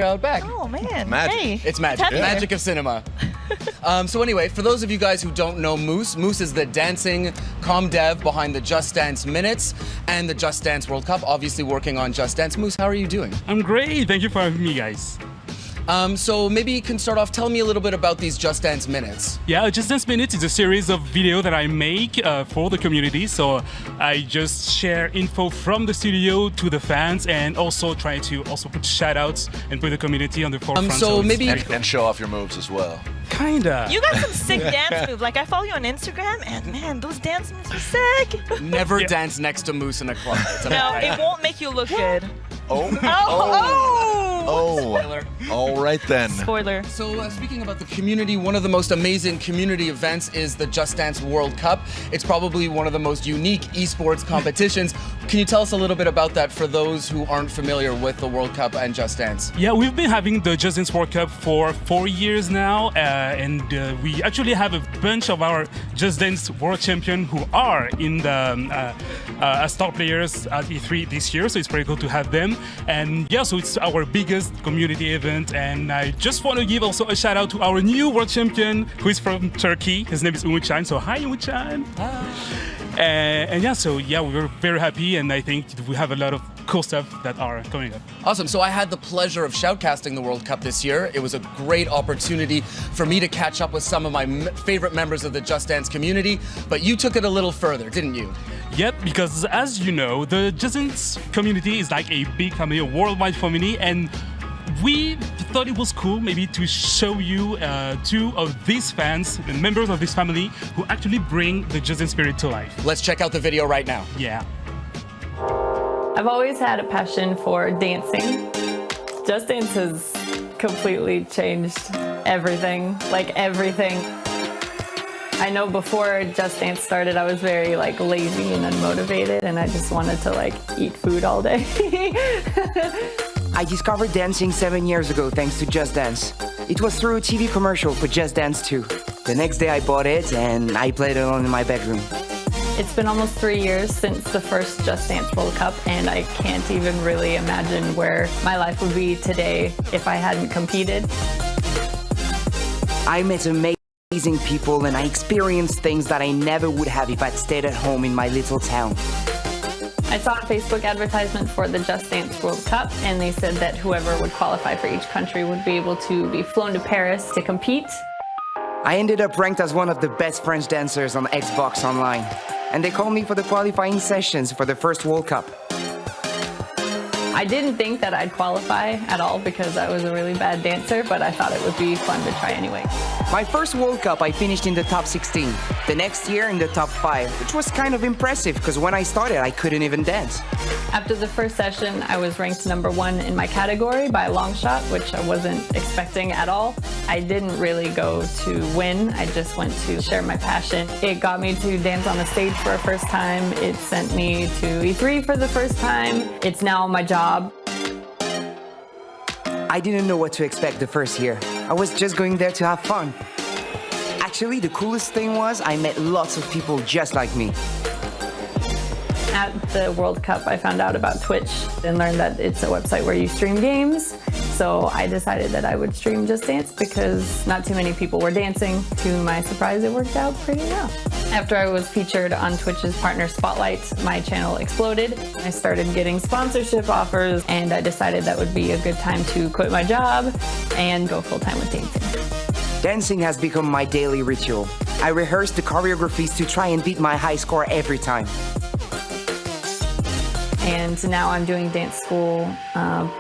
out back. Oh man, Magic. Hey, It's magic. yeah. Magic of cinema. So anyway, for those of you guys who don't know Moose is the dancing comm dev behind the Just Dance Minutes and the Just Dance World Cup, obviously working on Just Dance. Moose, how are you doing? I'm great. Thank you for having me, guys. So maybe you can start off, tell me a little bit about these Just Dance Minutes. Yeah, Just Dance Minutes is a series of videos that I make for the community. So I just share info from the studio to the fans and also try to also put shout-outs and put the community on the forefront. So it's maybe- very cool. And show off your moves as well. Kinda. You got some sick dance moves. Like I follow you on Instagram, and man, those dance moves are sick. Never dance next to Moose in a club. It's a No, it won't make you look good. Oh. Oh. All right then. Spoiler. So speaking about the community, one of the most amazing community events is the Just Dance World Cup. It's probably one of the most unique esports competitions. Can you tell us a little bit about that for those who aren't familiar with the World Cup and Just Dance? Yeah, we've been having the Just Dance World Cup for 4 years now, and we actually have a bunch of our Just Dance World Champion who are in the as star players at E3 this year, so it's pretty cool to have them. And yeah, so it's our biggest community event, and I just want to give also a shout out to our new World Champion who is from Turkey. His name is Umutcan, so hi Umutcan. And yeah, so yeah, we were very happy, and I think we have a lot of cool stuff that are coming up. Awesome. So I had the pleasure of shoutcasting the World Cup this year. It was a great opportunity for me to catch up with some of my favorite members of the Just Dance community, but you took it a little further, didn't you? Yep, because as you know, the Just Dance community is like a big family, a worldwide family, and we thought it was cool maybe to show you two of these fans, the members of this family, who actually bring the Just Dance spirit to life. Let's check out the video right now. Yeah. I've always had a passion for dancing. Just Dance has completely changed everything, like everything. I know before Just Dance started, I was very like lazy and unmotivated, and I just wanted to like eat food all day. I discovered dancing 7 years ago thanks to Just Dance. It was through a TV commercial for Just Dance 2. The next day I bought it and I played it alone in my bedroom. It's been almost 3 years since the first Just Dance World Cup, and I can't even really imagine where my life would be today if I hadn't competed. I met amazing people and I experienced things that I never would have if I'd stayed at home in my little town. I saw a Facebook advertisement for the Just Dance World Cup, and they said that whoever would qualify for each country would be able to be flown to Paris to compete. I ended up ranked as one of the best French dancers on Xbox Online, and they called me for the qualifying sessions for the first World Cup. I didn't think that I'd qualify at all because I was a really bad dancer, but I thought it would be fun to try anyway. My first World Cup, I finished in the top 16. The next year in the top 5, which was kind of impressive because when I started, I couldn't even dance. After the first session, I was ranked #1 in my category by a long shot, which I wasn't expecting at all. I didn't really go to win. I just went to share my passion. It got me to dance on the stage for the first time. It sent me to E3 for the first time. It's now my job. I didn't know what to expect the first year. I was just going there to have fun. Actually, the coolest thing was I met lots of people just like me. At the World Cup, I found out about Twitch and learned that it's a website where you stream games. So I decided that I would stream Just Dance because not too many people were dancing. To my surprise, it worked out pretty well. After I was featured on Twitch's Partner Spotlight, my channel exploded. I started getting sponsorship offers, and I decided that would be a good time to quit my job and go full-time with dancing. Dancing has become my daily ritual. I rehearse the choreographies to try and beat my high score every time. And now I'm doing dance school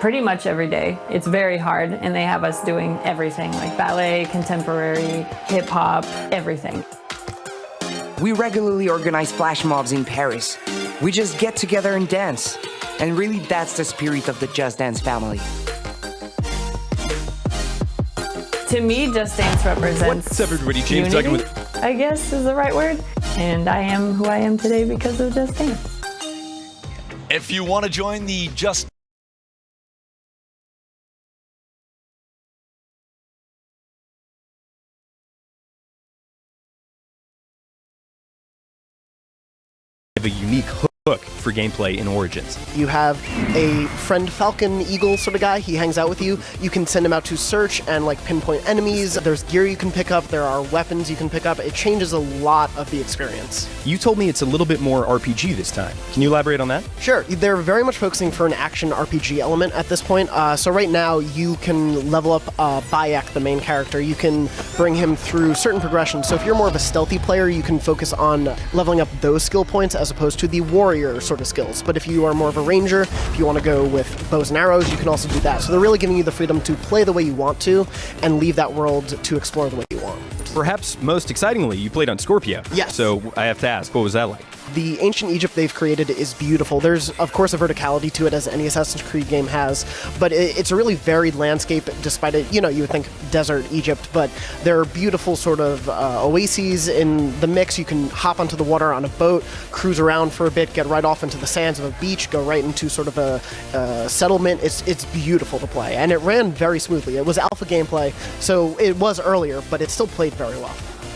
pretty much every day. It's very hard, and they have us doing everything, like ballet, contemporary, hip-hop, everything. We regularly organize flash mobs in Paris. We just get together and dance. And really, that's the spirit of the Just Dance family. To me, Just Dance represents What's up, everybody? James Duggan unity, I guess is the right word. And I am who I am today because of Just Dance. If you want to join the Just a unique hook for gameplay in Origins? You have a friend Falcon Eagle sort of guy. He hangs out with you. You can send him out to search and like pinpoint enemies. There's gear you can pick up. There are weapons you can pick up. It changes a lot of the experience. You told me it's a little bit more RPG this time. Can you elaborate on that? Sure. They're very much focusing for an action RPG element at this point. So right now you can level up Bayek, the main character. You can bring him through certain progressions. So if you're more of a stealthy player, you can focus on leveling up those skill points as opposed to the warrior sort of skills. But if you are more of a ranger, if you want to go with bows and arrows, you can also do that. So they're really giving you the freedom to play the way you want to and leave that world to explore the way you want. Perhaps most excitingly, you played on Scorpio. Yes. So I have to ask, what was that like? The ancient Egypt they've created is beautiful. There's, of course, a verticality to it, as any Assassin's Creed game has, but it's a really varied landscape, despite it, you would think desert Egypt, but there are beautiful sort of oases in the mix. You can hop onto the water on a boat, cruise around for a bit, get right off into the sands of a beach, go right into sort of a settlement. It's beautiful to play, and it ran very smoothly. It was alpha gameplay, so it was earlier, but it still played very well.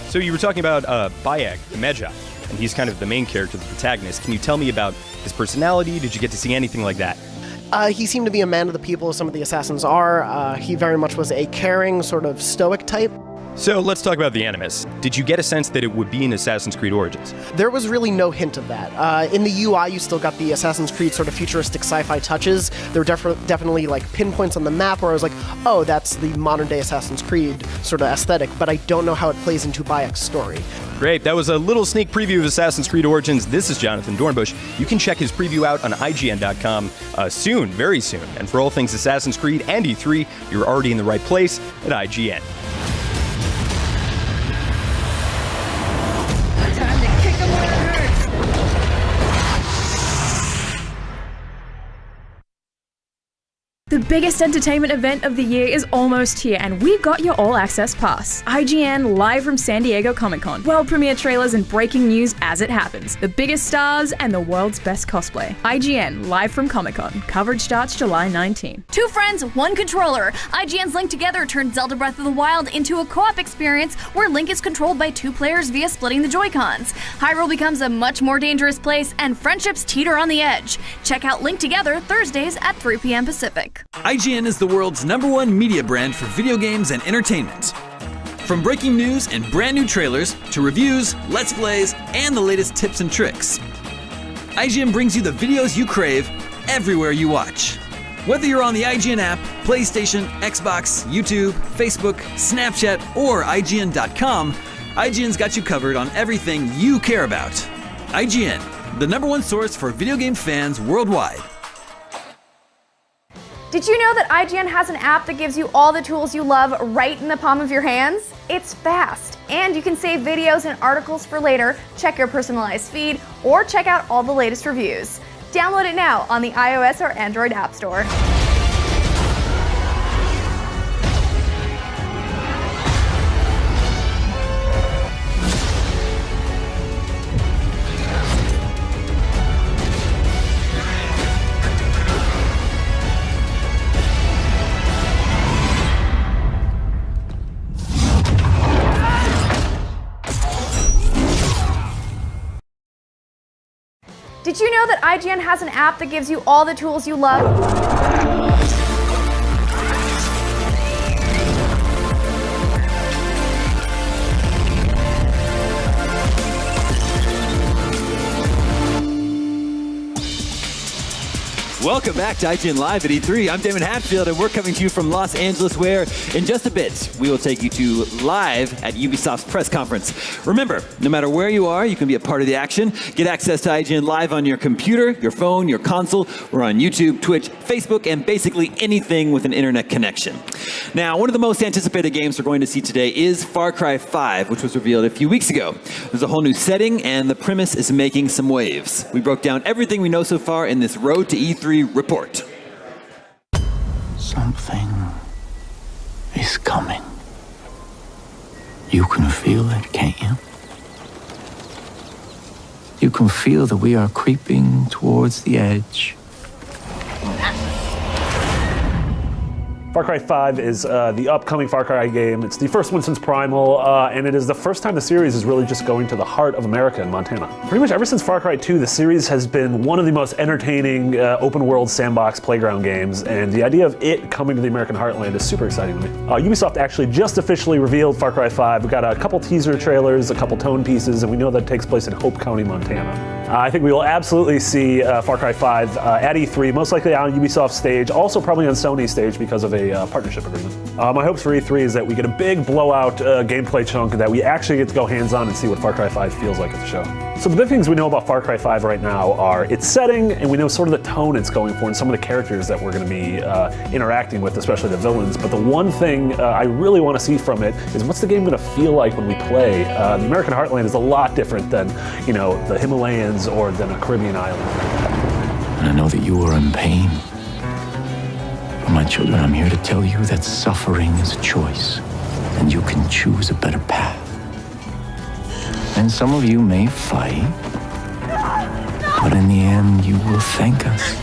So you were talking about Bayek, the Medja, and he's kind of the main character, the protagonist. Can you tell me about his personality? Did you get to see anything like that? He seemed to be a man of the people, as some of the assassins are. He very much was a caring, sort of stoic type. So let's talk about the Animus. Did you get a sense that it would be in Assassin's Creed Origins? There was really no hint of that. In the UI, you still got the Assassin's Creed sort of futuristic sci-fi touches. There were definitely like pinpoints on the map where I was like, oh, that's the modern day Assassin's Creed sort of aesthetic, but I don't know how it plays into Bayek's story. Great, that was a little sneak preview of Assassin's Creed Origins. This is Jonathan Dornbush. You can check his preview out on IGN.com soon, very soon. And for all things Assassin's Creed and E3, you're already in the right place at IGN. The biggest entertainment event of the year is almost here, and we've got your all-access pass. IGN live from San Diego Comic-Con. World premiere trailers and breaking news as it happens. The biggest stars and the world's best cosplay. IGN live from Comic-Con. Coverage starts July 19. Two friends, one controller. IGN's Link Together turned Zelda Breath of the Wild into a co-op experience where Link is controlled by two players via splitting the Joy-Cons. Hyrule becomes a much more dangerous place, and friendships teeter on the edge. Check out Link Together Thursdays at 3 p.m. Pacific. IGN is the world's #1 media brand for video games and entertainment. From breaking news and brand new trailers to reviews, let's plays, and the latest tips and tricks, IGN brings you the videos you crave everywhere you watch. Whether you're on the IGN app, PlayStation, Xbox, YouTube, Facebook, Snapchat, or IGN.com, IGN's got you covered on everything you care about. IGN, the #1 source for video game fans worldwide. Did you know that IGN has an app that gives you all the tools you love right in the palm of your hands? It's fast, and you can save videos and articles for later, check your personalized feed, or check out all the latest reviews. Download it now on the iOS or Android App Store. Did you know that IGN has an app that gives you all the tools you love? Welcome back to IGN Live at E3. I'm Damon Hatfield, and we're coming to you from Los Angeles, where in just a bit, we will take you to live at Ubisoft's press conference. Remember, no matter where you are, you can be a part of the action. Get access to IGN Live on your computer, your phone, your console. We're on YouTube, Twitch, Facebook, and basically anything with an internet connection. Now, one of the most anticipated games we're going to see today is Far Cry 5, which was revealed a few weeks ago. There's a whole new setting, and the premise is making some waves. We broke down everything we know so far in this Road to E3 report. Something is coming. You can feel it, can't you? You can feel that we are creeping towards the edge. Far Cry 5 is the upcoming Far Cry game. It's the first one since Primal, and it is the first time the series is really just going to the heart of America and Montana. Pretty much ever since Far Cry 2, the series has been one of the most entertaining open-world sandbox playground games, and the idea of it coming to the American heartland is super exciting to me. Ubisoft actually just officially revealed Far Cry 5. We've got a couple teaser trailers, a couple tone pieces, and we know that it takes place in Hope County, Montana. I think we will absolutely see Far Cry 5 at E3, most likely on Ubisoft's stage, also probably on Sony's stage because of a partnership agreement. My hopes for E3 is that we get a big blowout gameplay chunk that we actually get to go hands-on and see what Far Cry 5 feels like at the show. So the big things we know about Far Cry 5 right now are its setting, and we know sort of the tone it's going for and some of the characters that we're going to be interacting with, especially the villains. But the one thing I really want to see from it is what's the game going to feel like when we play? The American heartland is a lot different than, the Himalayas or than a Caribbean island. And I know that you are in pain. For my children, I'm here to tell you that suffering is a choice, and you can choose a better path. And some of you may fight, but in the end, you will thank us.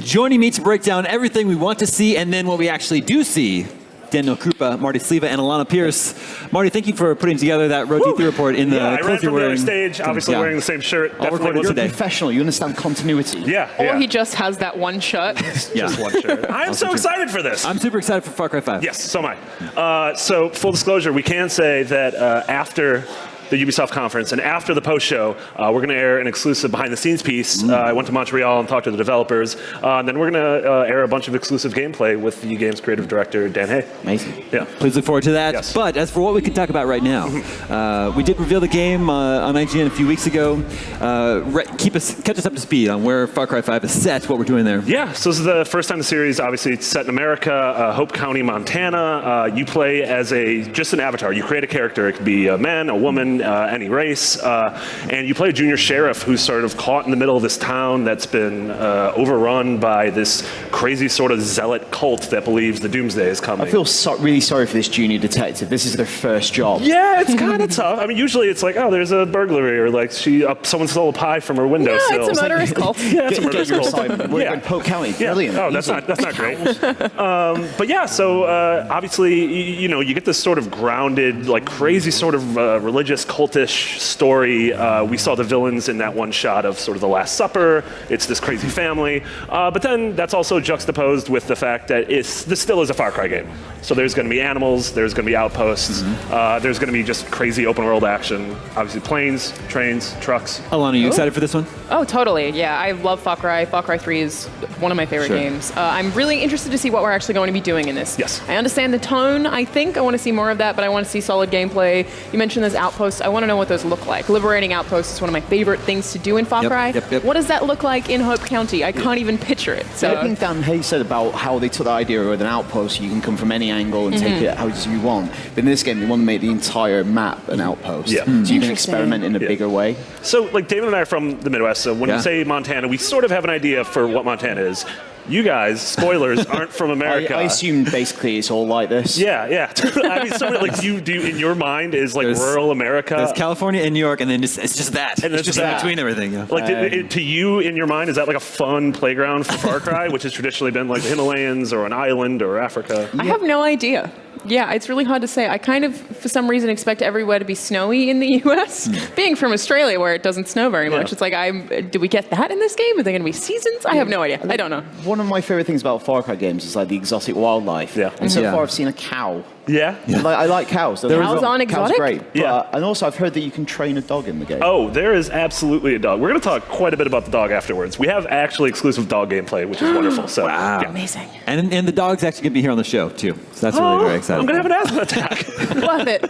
Joining me to break down everything we want to see and then what we actually do see, Daniel Krupa, Marty Sliva, and Alana Pierce. Marty, thank you for putting together that Road T3 report in the I ran clothes from you're the wearing. other stage, obviously wearing the same shirt. All recorded today. Professional, you understand continuity. Yeah. Or he just has that one shirt. Just one shirt. I am so excited for this. I'm super excited for Far Cry 5. Yes, so am I. So, full disclosure, we can say that after the Ubisoft conference and after the post-show, we're going to air an exclusive behind-the-scenes piece. I went to Montreal and talked to the developers. And then we're going to air a bunch of exclusive gameplay with the game's creative director, Dan Hay. Amazing. Yeah. Please look forward to that. Yes. But as for what we can talk about right now, we did reveal the game on IGN a few weeks ago. Catch us up to speed on where Far Cry 5 is set, what we're doing there. Yeah, so this is the first time the series, obviously it's set in America, Hope County, Montana. You play as just an avatar. You create a character. It could be a man, a woman, any race, and you play a junior sheriff who's sort of caught in the middle of this town that's been overrun by this crazy sort of zealot cult that believes the doomsday is coming. I feel really sorry for this junior detective. This is their first job. Yeah, it's kind of tough. I mean, usually it's like, oh, there's a burglary, or like someone stole a pie from her windowsill. Yeah, it's a murderous cult. Yeah, it's a murderous cult. We're in Polk County. Brilliant. Oh, that's not great. But yeah, so obviously, you get this sort of grounded, like crazy sort of religious cultish story. We saw the villains in that one shot of sort of the Last Supper. It's this crazy family. But then that's also juxtaposed with the fact that this still is a Far Cry game. So there's going to be animals, there's going to be outposts, there's going to be just crazy open world action. Obviously planes, trains, trucks. Alana, are you excited for this one? Oh, totally. Yeah, I love Far Cry. Far Cry 3 is one of my favorite games. I'm really interested to see what we're actually going to be doing in this. Yes. I understand the tone, I think. I want to see more of that, but I want to see solid gameplay. You mentioned those outposts. I want to know what those look like. Liberating outposts is one of my favorite things to do in Far Cry. Yep. What does that look like in Hope County? I can't even picture it. So Everything Dan Hay said about how they took the idea with an outpost, you can come from any angle and take it how you want. But in this game, they want to make the entire map an outpost. Yeah. So you can experiment in a bigger way. So, like, David and I are from the Midwest, so when we say Montana, we sort of have an idea for what Montana is. You guys, spoilers, aren't from America. I assume basically it's all like this. Yeah. I mean, so like, do you in your mind is like rural America? There's California and New York, and then it's just that. And it's just in between everything. Yeah. Like, to you, in your mind, is that like a fun playground for Far Cry, which has traditionally been like the Himalayas or an island or Africa? I have no idea. Yeah, it's really hard to say. I kind of, for some reason, expect everywhere to be snowy in the U.S. Being from Australia, where it doesn't snow very much, it's like, do we get that in this game? Are there going to be seasons? I have no idea. I don't know. One of my favorite things about Far Cry games is like the exotic wildlife. Yeah. And so far, I've seen a cow. Yeah? I like cows. Cows aren't exotic? Cow's great. Yeah. And also, I've heard that you can train a dog in the game. Oh, there is absolutely a dog. We're going to talk quite a bit about the dog afterwards. We have actually exclusive dog gameplay, which is wonderful. So, wow. Yeah. Amazing. And the dog's actually going to be here on the show, too. So that's really very exciting. I'm going to have an asthma attack. Love it.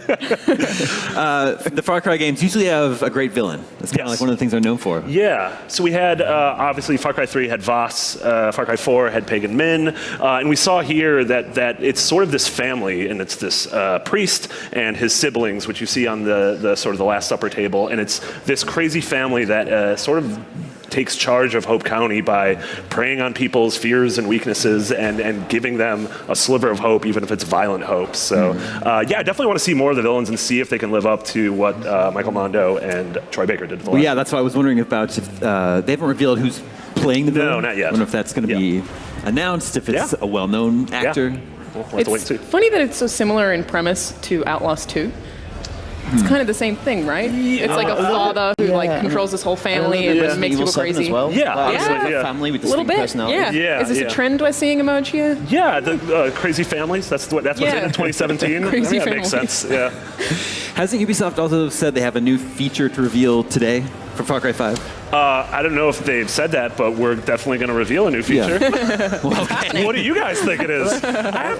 The Far Cry games usually have a great villain. That's kind of like one of the things they're known for. Yeah. So we had, obviously, Far Cry 3 had Voss. Far Cry 4 had Pagan Min. And we saw here that it's sort of this family, and it's this priest and his siblings, which you see on the sort of the Last Supper table. And it's this crazy family that sort of takes charge of Hope County by preying on people's fears and weaknesses and giving them a sliver of hope, even if it's violent hope. So, yeah, I definitely want to see more of the villains and see if they can live up to what Michael Mondo and Troy Baker did. Well, yeah, that's why I was wondering about if they haven't revealed who's playing the villain. No, not yet. I wonder if that's going to be announced, if it's a well-known actor. We'll have to wait and see. Funny that it's so similar in premise to Outlast 2. It's kind of the same thing, right? It's like a father who like controls his whole family and just makes people crazy. As well. Family with distinct personality. Is this a trend we're seeing emerge here? Yeah, the crazy families. That's what's in 2017. Crazy that makes sense. Yeah. Hasn't Ubisoft also said they have a new feature to reveal today for Far Cry 5? I don't know if they've said that, but we're definitely going to reveal a new feature. Okay. What do you guys think it is?